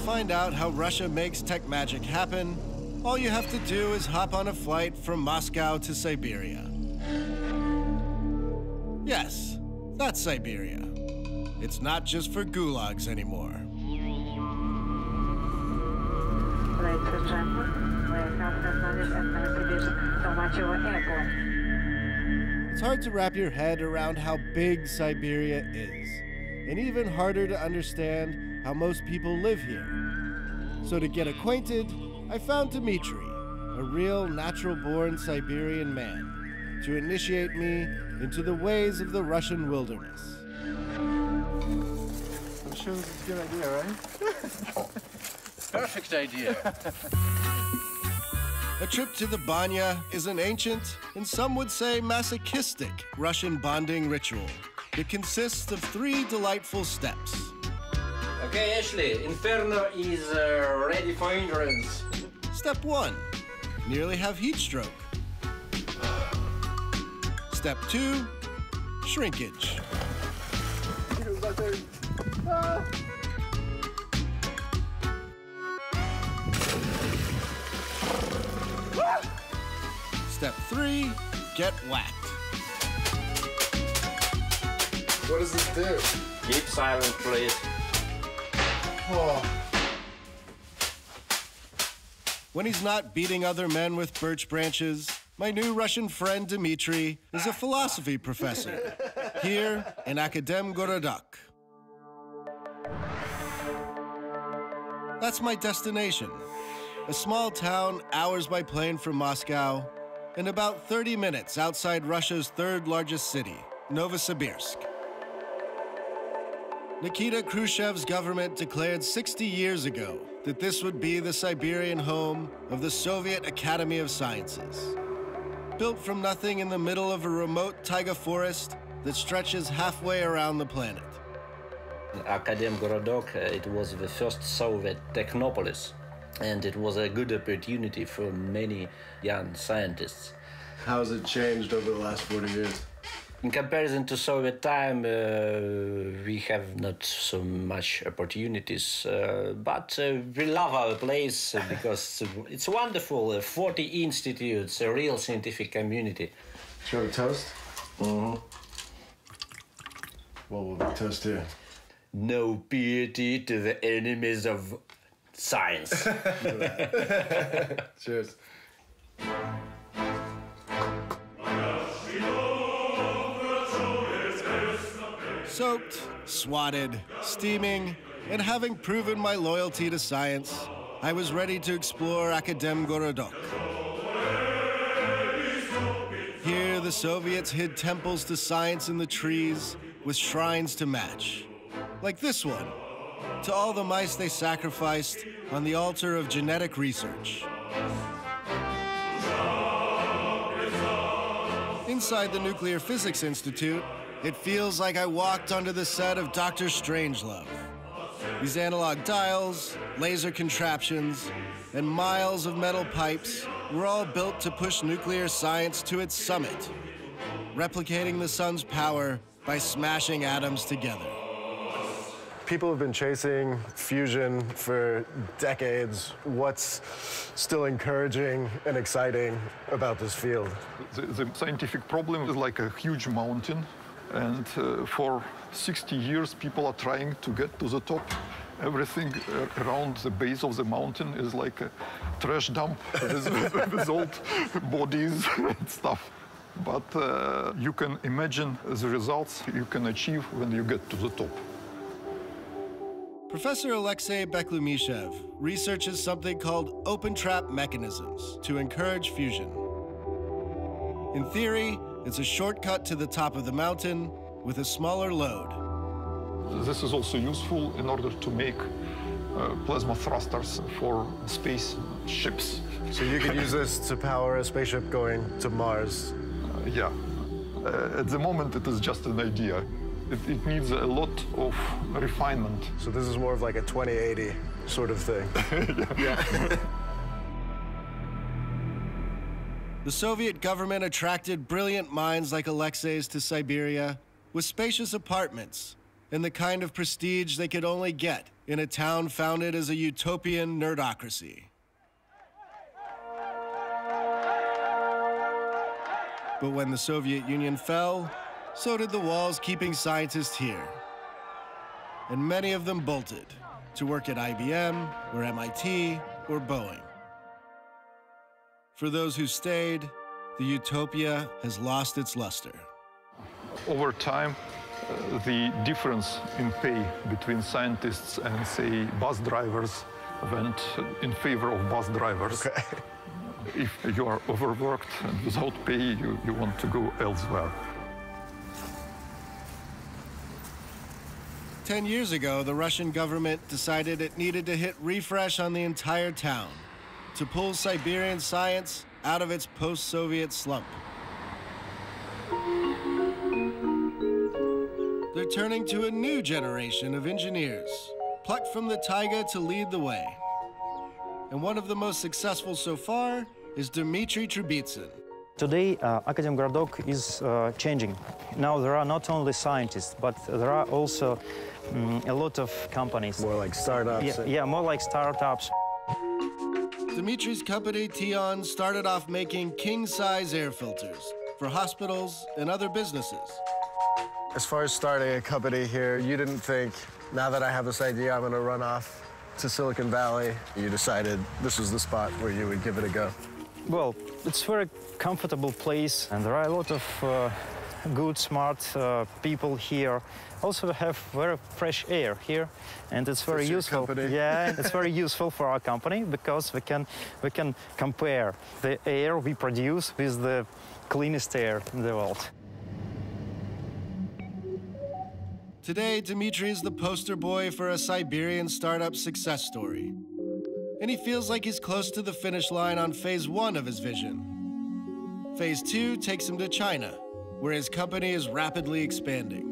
find out how Russia makes tech magic happen, all you have to do is hop on a flight from Moscow to Siberia. Yes, that's Siberia. It's not just for gulags anymore. It's hard to wrap your head around how big Siberia is, and even harder to understand how most people live here. So to get acquainted, I found Dmitry, a real natural-born Siberian man, to initiate me into the ways of the Russian wilderness. I'm sure this is a good idea, right? Perfect idea. A trip to the banya is an ancient, and some would say masochistic, Russian bonding ritual that consists of 3 delightful steps. Okay, Ashley, Inferno is ready for entrance. Step 1, nearly have heat stroke. Step 2, shrinkage. Step 3, get whacked. What does this do? Keep silent, please. Oh. When he's not beating other men with birch branches, my new Russian friend Dmitry is a philosophy professor here in Akademgorodok. That's my destination, a small town hours by plane from Moscow and about 30 minutes outside Russia's 3rd largest city, Novosibirsk. Nikita Khrushchev's government declared 60 years ago that this would be the Siberian home of the Soviet Academy of Sciences. Built from nothing in the middle of a remote taiga forest that stretches halfway around the planet. Akademgorodok, it was the first Soviet technopolis, and it was a good opportunity for many young scientists. How has it changed over the last 40 years? In comparison to Soviet time, we have not so much opportunities, but we love our place because it's wonderful. 40 institutes, a real scientific community. Do you want a toast? Mm-hmm. What will we toast here? No piety to the enemies of science. Cheers. Soaked, swatted, steaming, and having proven my loyalty to science, I was ready to explore Akademgorodok. Here, the Soviets hid temples to science in the trees with shrines to match. Like this one, to all the mice they sacrificed on the altar of genetic research. Inside the Nuclear Physics Institute, it feels like I walked onto the set of Dr. Strangelove. These analog dials, laser contraptions, and miles of metal pipes were all built to push nuclear science to its summit, replicating the sun's power by smashing atoms together. People have been chasing fusion for decades. What's still encouraging and exciting about this field? The scientific problem is like a huge mountain. And for 60 years, people are trying to get to the top. Everything around the base of the mountain is like a trash dump with old bodies and stuff. But you can imagine the results you can achieve when you get to the top. Professor Alexei Beklumishev researches something called open trap mechanisms to encourage fusion. In theory, it's a shortcut to the top of the mountain with a smaller load. This is also useful in order to make plasma thrusters for space ships. So you could use this to power a spaceship going to Mars? Yeah. At the moment, it is just an idea. It needs a lot of refinement. So this is more of like a 2080 sort of thing. Yeah. The Soviet government attracted brilliant minds like Alexei's to Siberia with spacious apartments, and the kind of prestige they could only get in a town founded as a utopian nerdocracy. But when the Soviet Union fell, so did the walls keeping scientists here. And many of them bolted to work at IBM or MIT or Boeing. For those who stayed, the utopia has lost its luster. Over time, the difference in pay between scientists and, say, bus drivers went in favor of bus drivers. Okay. If you are overworked and without pay, you want to go elsewhere. 10 years ago, the Russian government decided it needed to hit refresh on the entire town to pull Siberian science out of its post-Soviet slump. They're turning to a new generation of engineers, plucked from the taiga to lead the way. And one of the most successful so far is Dmitry Trubitsyn. Today, Akademgorodok is changing. Now there are not only scientists, but there are also a lot of companies. More like startups. Yeah, more like startups. Dmitry's company, Tion, started off making king-size air filters for hospitals and other businesses. As far as starting a company here, you didn't think, now that I have this idea, I'm going to run off to Silicon Valley. You decided this was the spot where you would give it a go. Well, it's a very comfortable place, and there are a lot of good, smart people here. Also, we have very fresh air here, and it's very useful. Company. Yeah, it's very useful for our company because we can compare the air we produce with the cleanest air in the world. Today, Dmitry is the poster boy for a Siberian startup success story. And he feels like he's close to the finish line on phase 1 of his vision. Phase 2 takes him to China, where his company is rapidly expanding.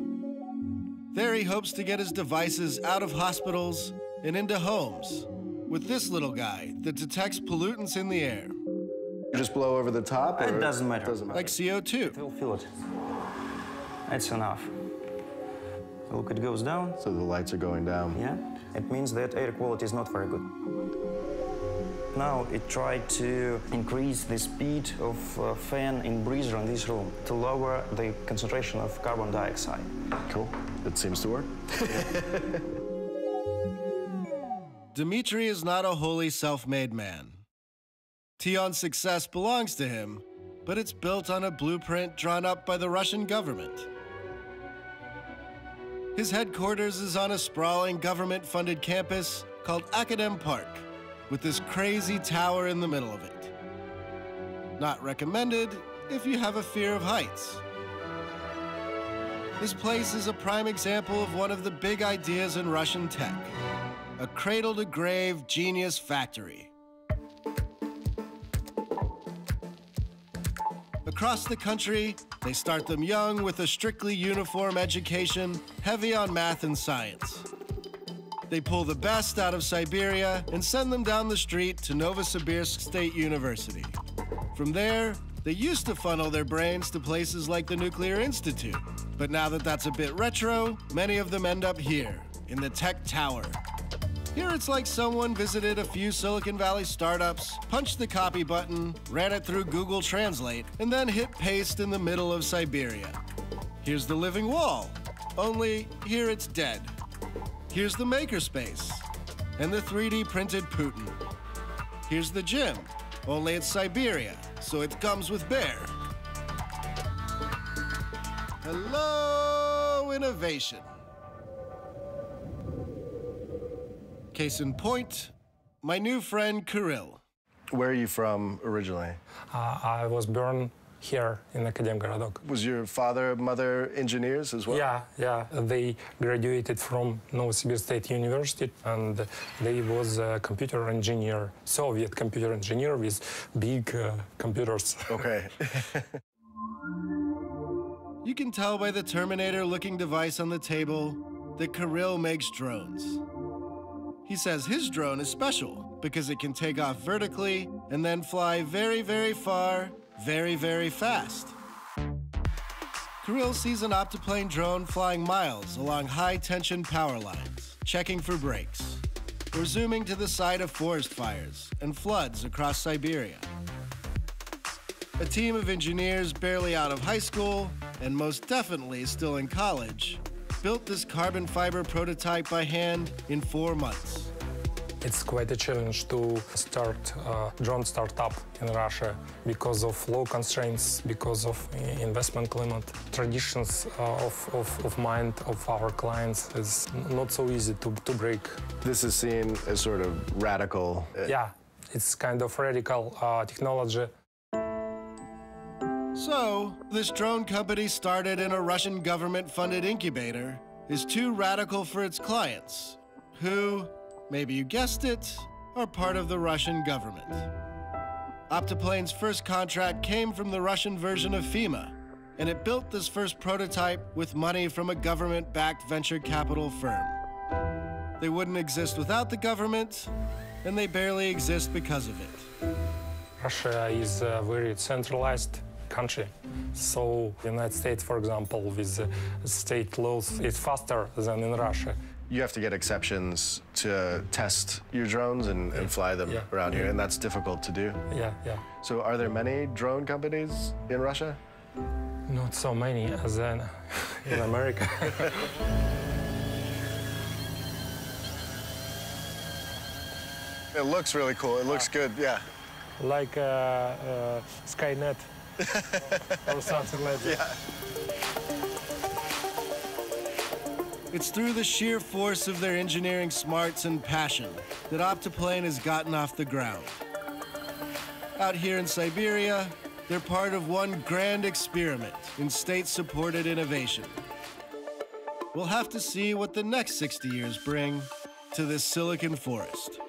There he hopes to get his devices out of hospitals and into homes with this little guy that detects pollutants in the air. You just blow over the top? It doesn't matter. Like CO2. We'll feel it. That's enough. Look, it goes down. So the lights are going down. Yeah, it means that air quality is not very good. Now it tried to increase the speed of fan in breather in this room to lower the concentration of carbon dioxide. Cool. It seems to work. Dmitry is not a wholly self-made man. Tion's success belongs to him, but it's built on a blueprint drawn up by the Russian government. His headquarters is on a sprawling government-funded campus called Academ Park, with this crazy tower in the middle of it. Not recommended if you have a fear of heights. This place is a prime example of one of the big ideas in Russian tech, a cradle-to-grave genius factory. Across the country, they start them young with a strictly uniform education, heavy on math and science. They pull the best out of Siberia and send them down the street to Novosibirsk State University. From there, they used to funnel their brains to places like the Nuclear Institute. But now that that's a bit retro, many of them end up here, in the Tech Tower. Here it's like someone visited a few Silicon Valley startups, punched the copy button, ran it through Google Translate, and then hit paste in the middle of Siberia. Here's the living wall, only here it's dead. Here's the makerspace, and the 3D printed Putin. Here's the gym, only it's Siberia, so it comes with bear. Hello, innovation. Case in point, my new friend Kirill. Where are you from originally? I was born here in Akademgorodok. Was your father, mother engineers as well? Yeah. They graduated from Novosibirsk State University, and they was a computer engineer, Soviet computer engineer with big computers. Okay. You can tell by the Terminator-looking device on the table that Kirill makes drones. He says his drone is special because it can take off vertically and then fly very, very far, very, very fast. Kirill sees an Optoplane drone flying miles along high-tension power lines, checking for breaks, or zooming to the site of forest fires and floods across Siberia. A team of engineers barely out of high school, and most definitely still in college, built this carbon fiber prototype by hand in 4 months. It's quite a challenge to start a drone startup in Russia because of law constraints, because of investment climate. Traditions of mind of our clients is not so easy to break. This is seen as sort of radical. Yeah, it's kind of radical technology. So, this drone company started in a Russian government-funded incubator is too radical for its clients, who, maybe you guessed it, are part of the Russian government. Optoplane's first contract came from the Russian version of FEMA, and it built this first prototype with money from a government-backed venture capital firm. They wouldn't exist without the government, and they barely exist because of it. Russia is a very centralized country. So the United States, for example, with state laws, is faster than in Russia. You have to get exceptions to test your drones and fly them around here, and that's difficult to do. Yeah. So are there many drone companies in Russia? Not so many as in America. It looks really cool. It looks good, yeah. Like Skynet or something like that. Yeah. It's through the sheer force of their engineering smarts and passion that Optoplane has gotten off the ground. Out here in Siberia, they're part of one grand experiment in state-supported innovation. We'll have to see what the next 60 years bring to this silicon forest.